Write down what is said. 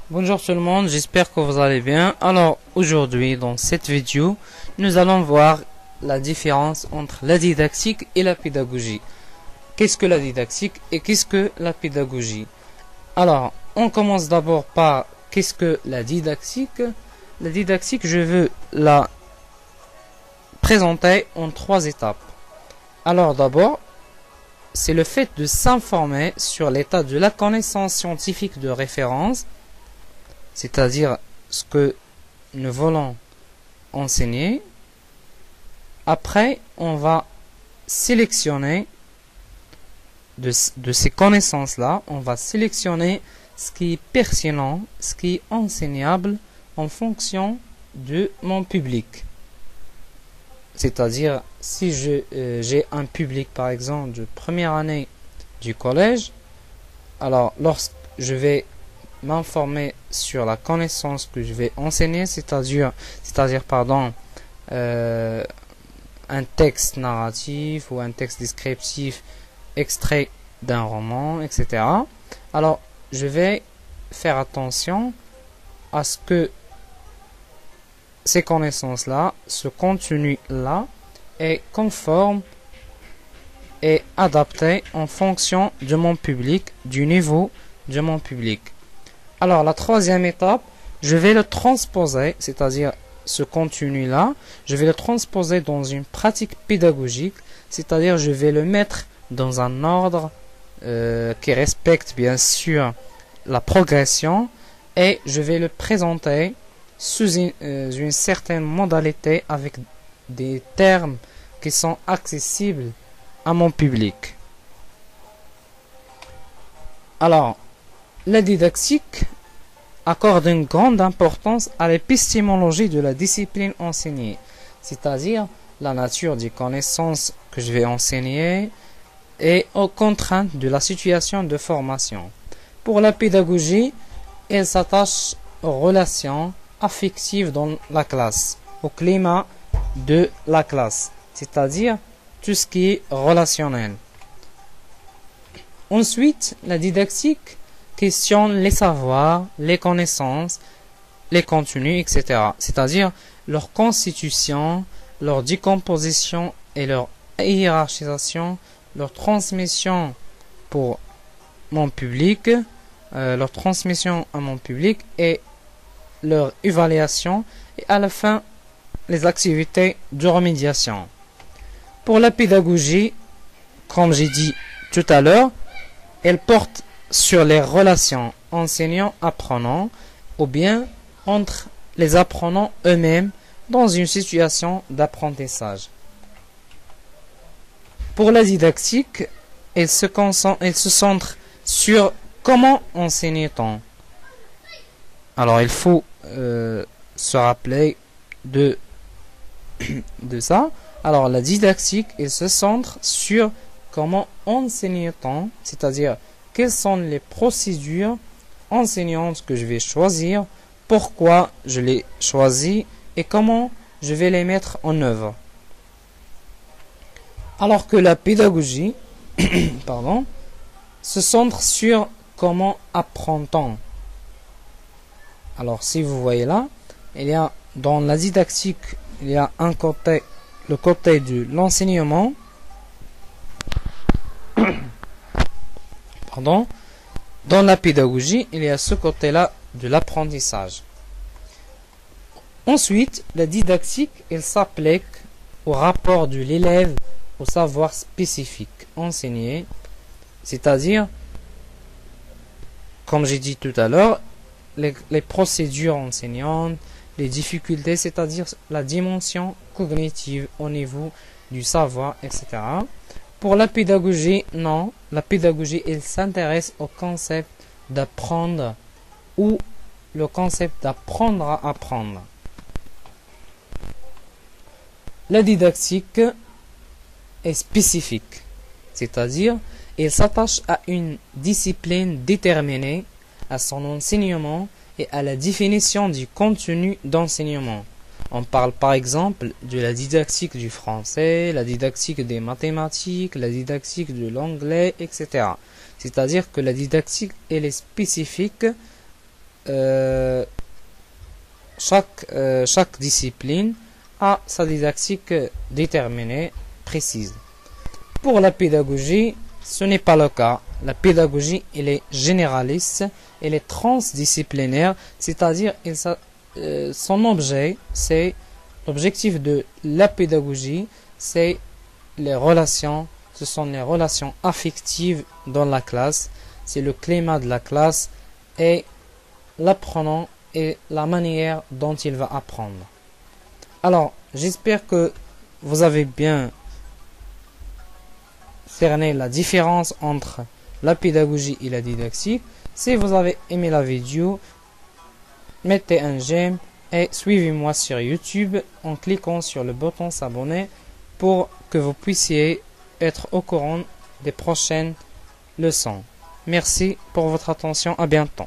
Bonjour tout le monde, j'espère que vous allez bien. Alors aujourd'hui dans cette vidéo, nous allons voir la différence entre la didactique et la pédagogie. Qu'est-ce que la didactique et qu'est-ce que la pédagogie? Alors, on commence d'abord par qu'est-ce que la didactique? La didactique, je veux la présenter en trois étapes. Alors d'abord, c'est le fait de s'informer sur l'état de la connaissance scientifique de référence, c'est-à-dire ce que nous voulons enseigner. Après, on va sélectionner de ces connaissances-là, on va sélectionner ce qui est pertinent, ce qui est enseignable en fonction de mon public. C'est-à-dire, si j'ai un public, par exemple, de première année du collège, alors lorsque je vais m'informer sur la connaissance que je vais enseigner, c'est-à-dire un texte narratif ou un texte descriptif extrait d'un roman, etc. Alors, je vais faire attention à ce que ces connaissances-là, ce contenu-là, est conforme et adapté en fonction de mon public, du niveau de mon public. Alors, la troisième étape, je vais le transposer, c'est-à-dire ce contenu-là, je vais le transposer dans une pratique pédagogique, c'est-à-dire je vais le mettre dans un ordre qui respecte bien sûr la progression et je vais le présenter sous une certaine modalité avec des termes qui sont accessibles à mon public. Alors, la didactique accorde une grande importance à l'épistémologie de la discipline enseignée, c'est-à-dire la nature des connaissances que je vais enseigner et aux contraintes de la situation de formation. Pour la pédagogie, elle s'attache aux relations affectives dans la classe, au climat de la classe, c'est-à-dire tout ce qui est relationnel. Ensuite, la didactique questionne les savoirs, les connaissances, les contenus, etc. C'est-à-dire leur constitution, leur décomposition et leur hiérarchisation, leur transmission pour mon public, leur transmission à mon public et leur évaluation et à la fin les activités de remédiation. Pour la pédagogie, comme j'ai dit tout à l'heure, elle porte sur les relations enseignant-apprenant ou bien entre les apprenants eux-mêmes dans une situation d'apprentissage. Pour la didactique, elle se centre sur comment enseigner-t-on. Alors il faut se rappeler de ça. Alors la didactique, elle se centre sur comment enseigner-t-on, c'est-à-dire quelles sont les procédures enseignantes que je vais choisir, pourquoi je les choisis et comment je vais les mettre en œuvre. Alors que la pédagogie se centre sur comment apprend-on. Alors si vous voyez là, il y a dans la didactique, il y a un côté, le côté de l'enseignement, dans la pédagogie, il y a ce côté-là de l'apprentissage. Ensuite, la didactique, elle s'applique au rapport de l'élève au savoir spécifique enseigné, c'est-à-dire, comme j'ai dit tout à l'heure, les procédures enseignantes, les difficultés, c'est-à-dire la dimension cognitive au niveau du savoir, etc. Pour la pédagogie, non. La pédagogie, elle s'intéresse au concept d'apprendre ou le concept d'apprendre à apprendre. La didactique est spécifique, c'est-à-dire elle s'attache à une discipline déterminée, à son enseignement et à la définition du contenu d'enseignement. On parle par exemple de la didactique du français, la didactique des mathématiques, la didactique de l'anglais, etc. C'est-à-dire que la didactique, elle est spécifique chaque discipline a sa didactique déterminée, précise. Pour la pédagogie, ce n'est pas le cas. La pédagogie, elle est généraliste, elle est transdisciplinaire, c'est-à-dire son objet, c'est l'objectif de la pédagogie, c'est les relations, ce sont les relations affectives dans la classe, c'est le climat de la classe et l'apprenant et la manière dont il va apprendre. Alors, j'espère que vous avez bien cerné la différence entre la pédagogie et la didactique. Si vous avez aimé la vidéo, mettez un j'aime et suivez-moi sur YouTube en cliquant sur le bouton s'abonner pour que vous puissiez être au courant des prochaines leçons. Merci pour votre attention, à bientôt.